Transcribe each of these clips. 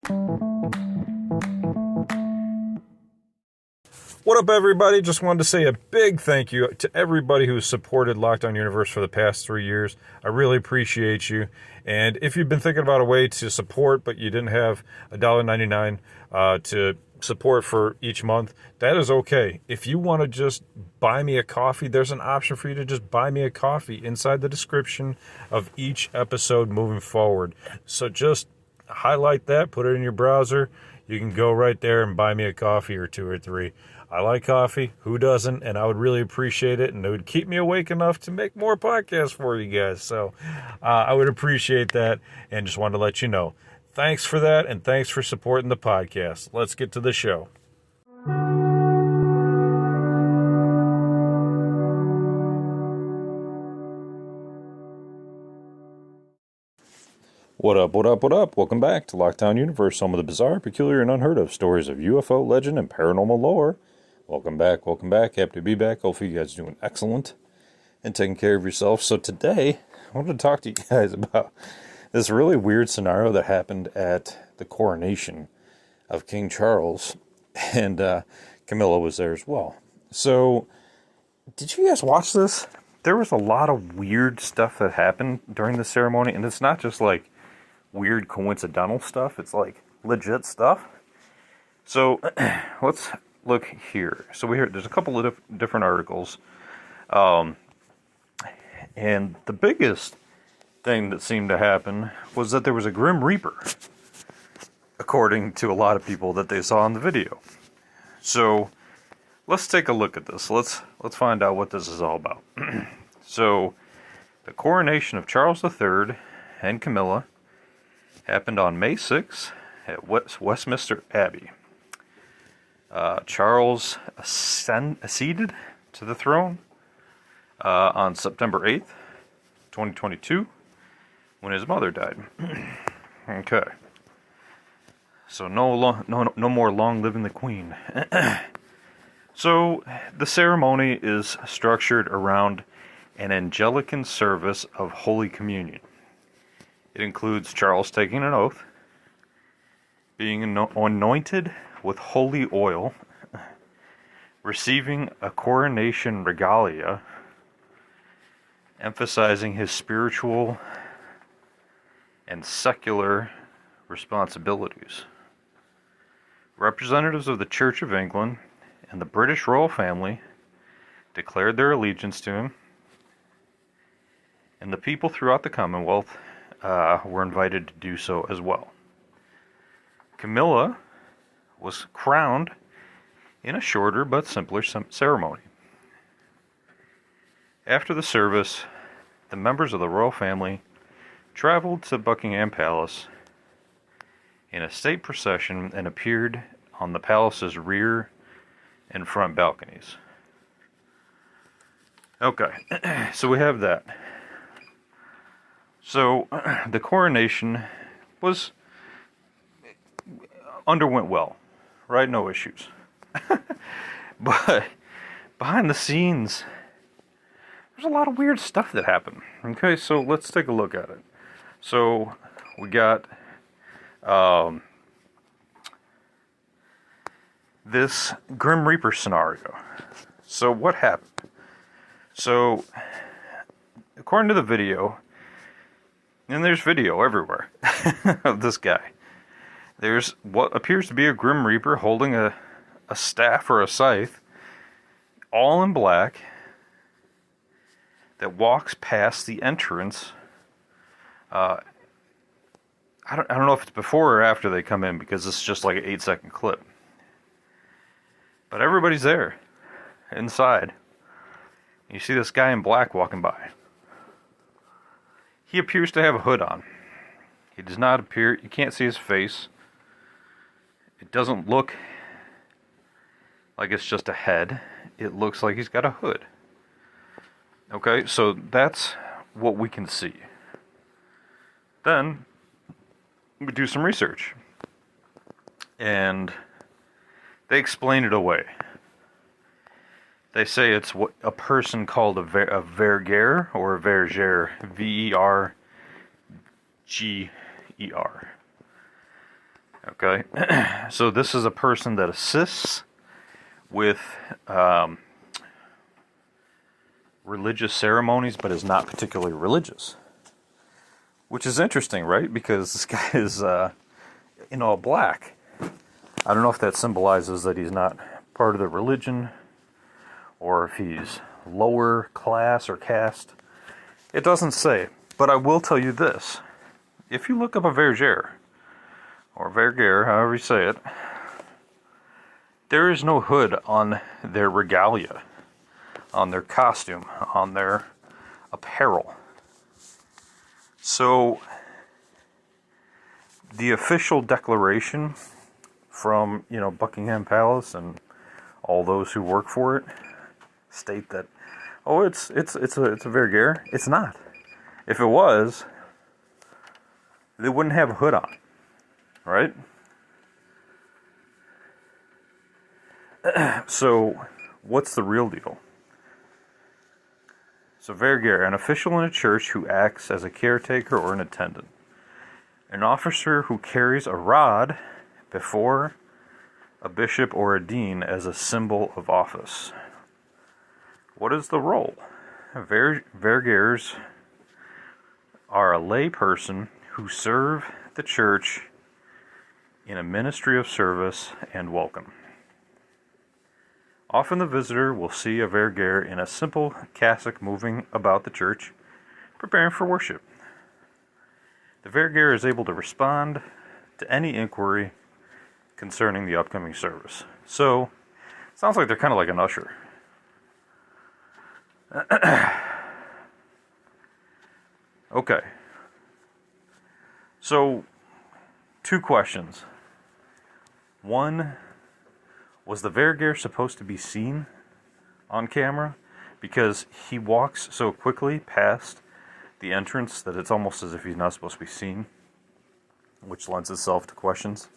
What up, everybody? Just wanted to say a big thank you to everybody who's supported Lockdown Universe for the past 3 years. I really appreciate you. And if you've been thinking about a way to support, but you didn't have $1.99 to support for each month, that is okay. If you want to just buy me a coffee, there's an option for you to just buy me a coffee inside the description of each episode moving forward. So just highlight that, put it in your browser. You can go right there and buy me a coffee or 2 or 3. I like coffee. Who doesn't? And I would really appreciate it. And it would keep me awake enough to make more podcasts for you guys. So I would appreciate that. And just wanted to let you know. Thanks for that. And thanks for supporting the podcast. Let's get to the show. What up, what up, what up? Welcome back to Lockdown Universe, home of the bizarre, peculiar, and unheard of stories of UFO, legend, and paranormal lore. Welcome back, welcome back. Happy to be back. Hopefully you guys are doing excellent and taking care of yourself. So today, I wanted to talk to you guys about this really weird scenario that happened at the coronation of King Charles, and Camilla was there as well. So, did you guys watch this? There was a lot of weird stuff that happened during the ceremony, and it's not just like weird coincidental stuff, it's like legit stuff. So, let's look here. So there's a couple of different articles. And the biggest thing that seemed to happen was that there was a Grim Reaper, according to a lot of people that they saw in the video. So let's take a look at this. Let's find out what this is all about. So the coronation of Charles III and Camilla happened on May 6th at Westminster Abbey. Charles acceded to the throne on September 8th, 2022, when his mother died. Okay. So no more long living the Queen. So the ceremony is structured around an Anglican service of Holy Communion. It includes Charles taking an oath, being anointed with holy oil, receiving a coronation regalia, emphasizing his spiritual and secular responsibilities. Representatives of the Church of England and the British royal family declared their allegiance to him, and the people throughout the Commonwealth were invited to do so as well. Camilla was crowned in a shorter but simpler ceremony. After the service, the members of the royal family traveled to Buckingham Palace in a state procession and appeared on the palace's rear and front balconies. Okay, so we have that. So the coronation underwent well. Right, no issues. But behind the scenes, there's a lot of weird stuff that happened. Okay, so let's take a look at it. So we got this Grim Reaper scenario. So what happened? So according to the video, and there's video everywhere of this guy. There's what appears to be a Grim Reaper holding a staff or a scythe, all in black, that walks past the entrance. I don't know if it's before or after they come in, because it's just like an 8-second clip. But everybody's there, inside. You see this guy in black walking by. He appears to have a hood on. He does not appear, you can't see his face. It doesn't look like it's just a head. It looks like he's got a hood. Okay, so that's what we can see. Then we do some research. And they explain it away. They say it's what a person called a verger or a verger, V-E-R-G-E-R. Okay, so this is a person that assists with religious ceremonies, but is not particularly religious. Which is interesting, right? Because this guy is in all black. I don't know if that symbolizes that he's not part of the religion, or if he's lower class or caste. It doesn't say, but I will tell you this. If you look up a verger, or verger, however you say it, there is no hood on their regalia, on their costume, on their apparel. So, the official declaration from, Buckingham Palace and all those who work for it state that, oh, it's a verger. It's not. If it was, they wouldn't have a hood on, right? So, what's the real deal? So, verger, an official in a church who acts as a caretaker or an attendant. An officer who carries a rod before a bishop or a dean as a symbol of office. What is the role? Vergers are a lay person who serve the church in a ministry of service and welcome. Often the visitor will see a verger in a simple cassock moving about the church, preparing for worship. The verger is able to respond to any inquiry concerning the upcoming service. So, sounds like they're kind of like an usher. Okay. So, 2 questions. One, was the verger supposed to be seen on camera? Because he walks so quickly past the entrance that it's almost as if he's not supposed to be seen, which lends itself to questions.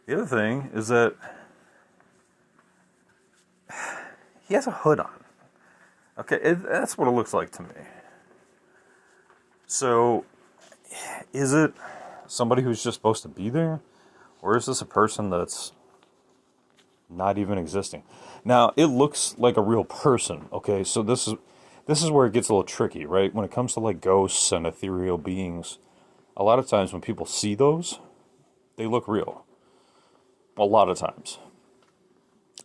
The other thing is that he has a hood on. Okay, that's what it looks like to me. So, is it somebody who's just supposed to be there? Or is this a person that's not even existing? Now, it looks like a real person, okay? So this is where it gets a little tricky, right? When it comes to like ghosts and ethereal beings, a lot of times when people see those, they look real. A lot of times.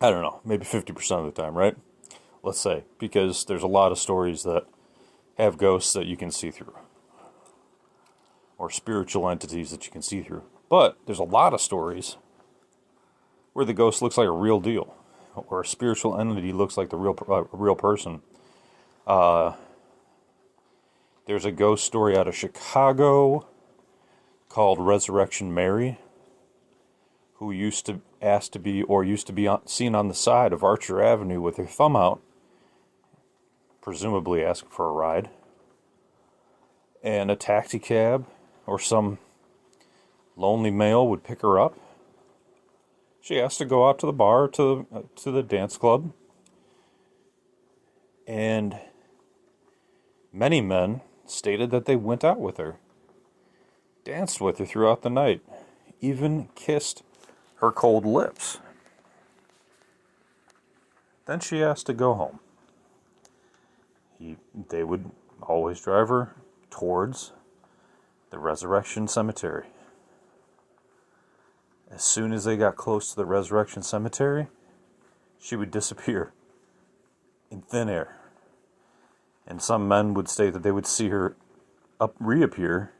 I don't know, maybe 50% of the time, right? Let's say, because there's a lot of stories that have ghosts that you can see through, or spiritual entities that you can see through. But there's a lot of stories where the ghost looks like a real deal, or a spiritual entity looks like the real person. There's a ghost story out of Chicago called Resurrection Mary, who used to be seen on the side of Archer Avenue with her thumb out, presumably asking for a ride. And a taxi cab or some lonely male would pick her up. She asked to go out to the bar, to the dance club. And many men stated that they went out with her, danced with her throughout the night, even kissed her cold lips. Then she asked to go home. They would always drive her towards the Resurrection Cemetery. As soon as they got close to the Resurrection Cemetery, she would disappear in thin air. And some men would state that they would see her reappear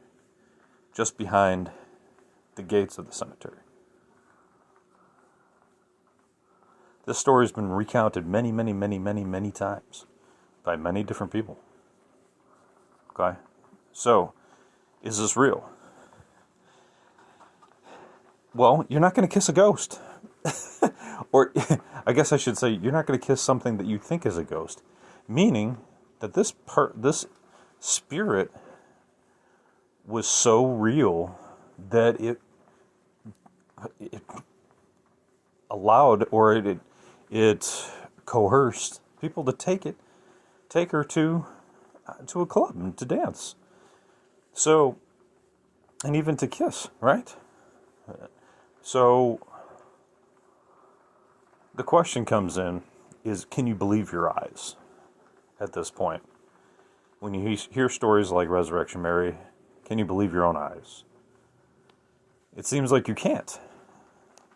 just behind the gates of the cemetery. This story has been recounted many, many, many, many, many times by many different people. Okay? So, is this real? Well, you're not going to kiss a ghost. Or, I guess I should say, you're not going to kiss something that you think is a ghost. Meaning that this spirit was so real that it allowed, or it coerced people to take her to a club and to dance. So, and even to kiss, right? So the question comes in is, can you believe your eyes at this point? When you hear stories like Resurrection Mary, can you believe your own eyes? It seems like you can't.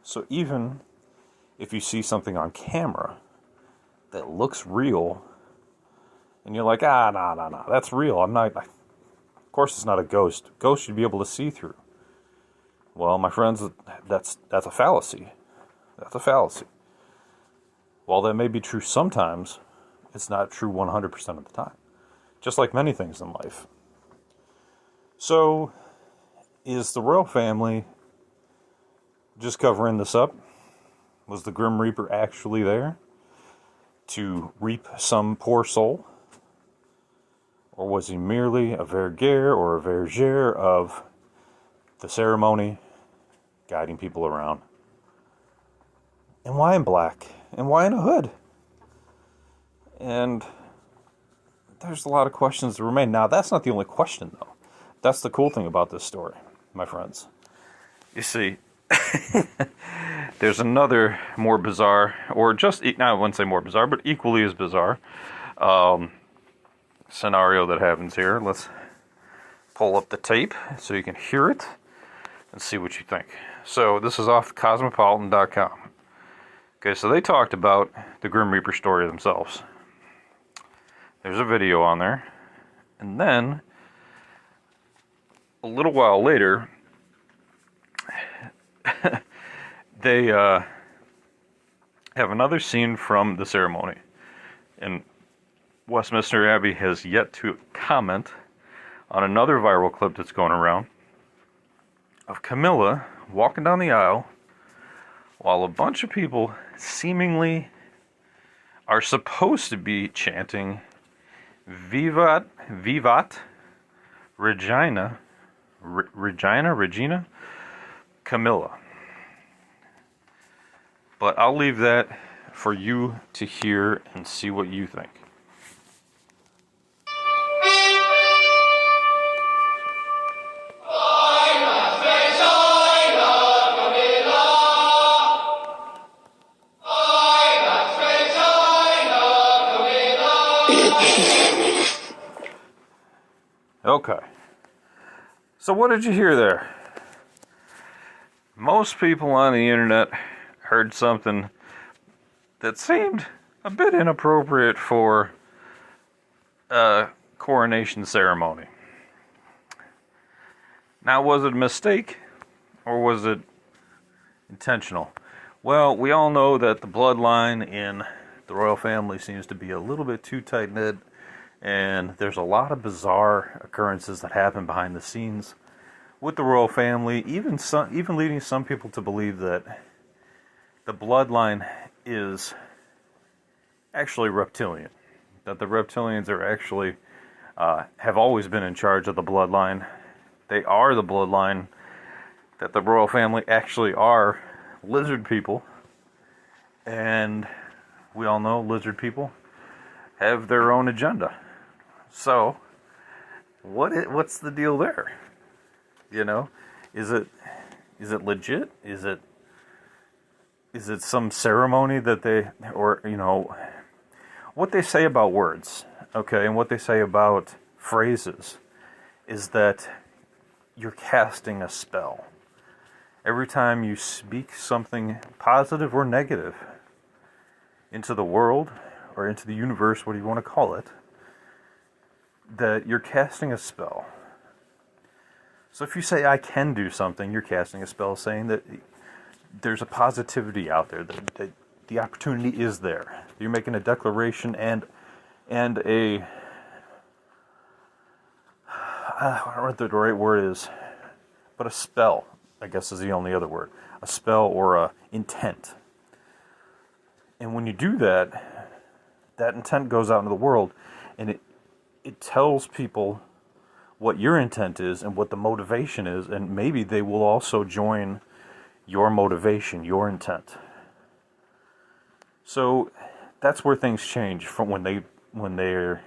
So even if you see something on camera that looks real, and you're like, nah, that's real. Of course it's not a ghost. Ghosts should be able to see through. Well, my friends, that's a fallacy. That's a fallacy. While that may be true sometimes, it's not true 100% of the time. Just like many things in life. So, is the royal family just covering this up? Was the Grim Reaper actually there to reap some poor soul? Or was he merely a verger or a verger of the ceremony, guiding people around? And why in black? And why in a hood? And there's a lot of questions that remain. Now, that's not the only question, though. That's the cool thing about this story, my friends. You see, there's another more bizarre, or just, I wouldn't say more bizarre, but equally as bizarre scenario that happens here. Let's pull up the tape so you can hear it and see what you think. So, this is off cosmopolitan.com. Okay, so they talked about the Grim Reaper story themselves. There's a video on there. And then, a little while later, they have another scene from the ceremony. And Westminster Abbey has yet to comment on another viral clip that's going around of Camilla walking down the aisle while a bunch of people seemingly are supposed to be chanting Vivat Regina Camilla. But I'll leave that for you to hear and see what you think. Okay. So what did you hear there? Most people on the internet heard something that seemed a bit inappropriate for a coronation ceremony. Now, was it a mistake or was it intentional? Well, we all know that the bloodline in the royal family seems to be a little bit too tight-knit, and there's a lot of bizarre occurrences that happen behind the scenes with the royal family, even leading some people to believe that the bloodline is actually reptilian. That the reptilians are actually, have always been in charge of the bloodline. They are the bloodline. That the royal family actually are lizard people. And we all know lizard people have their own agenda. So, what's the deal there? You know, is it legit? Is it some ceremony that they, or, you know, what they say about words, okay, and what they say about phrases is that you're casting a spell. Every time you speak something positive or negative into the world or into the universe, what do you want to call it, that you're casting a spell. So if you say, I can do something, you're casting a spell saying that there's a positivity out there, that the opportunity is there. You're making a declaration and a, I don't know what the right word is, but a spell, I guess is the only other word. A spell or a intent. And when you do that, that intent goes out into the world, and it tells people what your intent is and what the motivation is, and maybe they will also join your motivation, your intent. So that's where things change from when they're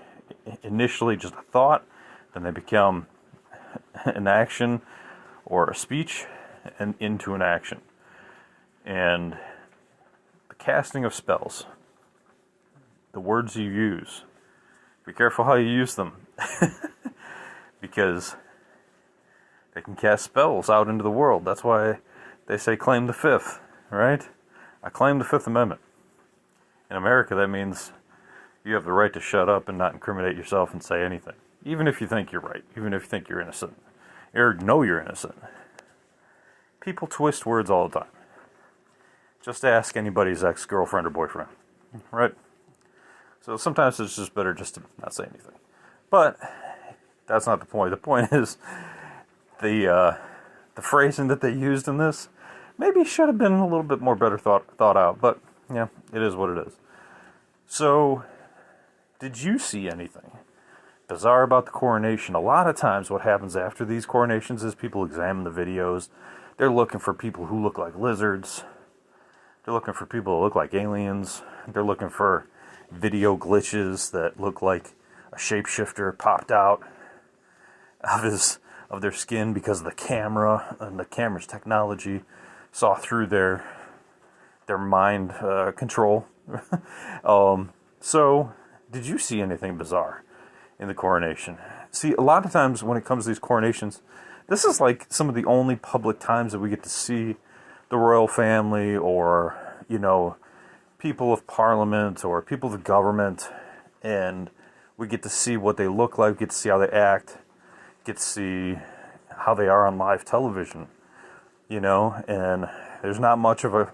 initially just a thought, then they become an action or a speech and into an action. And the casting of spells, the words you use, be careful how you use them. Because they can cast spells out into the world. That's why they say claim the Fifth, right? I claim the Fifth Amendment. In America, that means you have the right to shut up and not incriminate yourself and say anything. Even if you think you're right. Even if you think you're innocent. Or know you're innocent. People twist words all the time. Just ask anybody's ex-girlfriend or boyfriend. Right? So sometimes it's just better just to not say anything. But that's not the point. The point is the phrasing that they used in this maybe should have been a little bit more better thought out. But yeah, it is what it is. So, did you see anything bizarre about the coronation? A lot of times what happens after these coronations is people examine the videos. They're looking for people who look like lizards. They're looking for people who look like aliens. They're looking for video glitches that look like a shapeshifter popped out of their skin because of the camera, and the camera's technology saw through their mind control. So, did you see anything bizarre in the coronation? See, a lot of times when it comes to these coronations, this is like some of the only public times that we get to see the royal family, or, you know, people of parliament or people of the government, and we get to see what they look like, get to see how they act, get to see how they are on live television, you know, and there's not much of a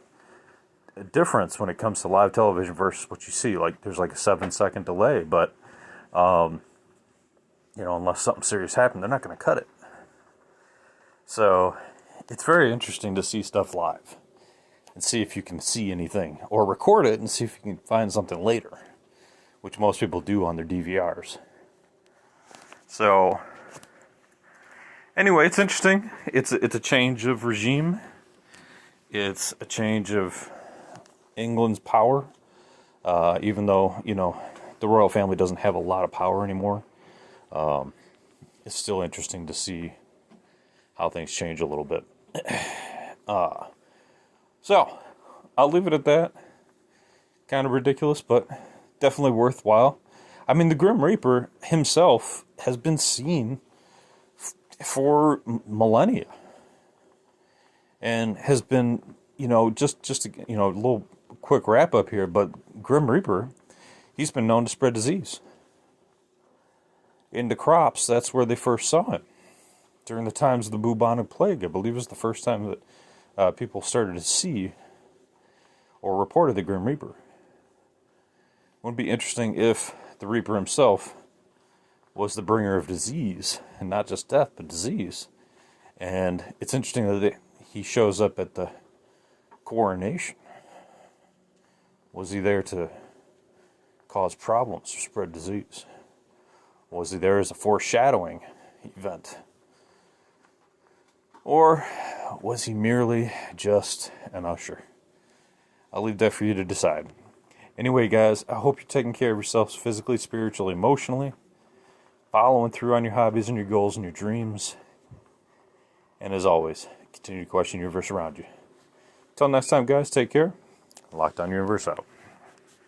difference when it comes to live television versus what you see. Like, there's like a 7-second delay, but, you know, unless something serious happened, they're not going to cut it. So, it's very interesting to see stuff live and see if you can see anything, or record it and see if you can find something later, which most people do on their DVRs. So, anyway, it's interesting. It's a change of regime. It's a change of England's power, even though, you know, the royal family doesn't have a lot of power anymore. It's still interesting to see how things change a little bit. So, I'll leave it at that. Kind of ridiculous, but definitely worthwhile. I mean, the Grim Reaper himself has been seen for millennia, and has been, you know, just you know, a little quick wrap up here, but Grim Reaper, he's been known to spread disease. In the crops, that's where they first saw it. During the times of the bubonic plague, I believe, was the first time that people started to see or reported the Grim Reaper. It would be interesting if the Reaper himself was the bringer of disease, and not just death, but disease. And it's interesting that he shows up at the coronation. Was he there to cause problems or spread disease? Was he there as a foreshadowing event? Or was he merely just an usher? I'll leave that for you to decide. Anyway, guys, I hope you're taking care of yourselves physically, spiritually, emotionally, following through on your hobbies and your goals and your dreams. And as always, continue to question the universe around you. Until next time, guys, take care. Lockdown Universe out.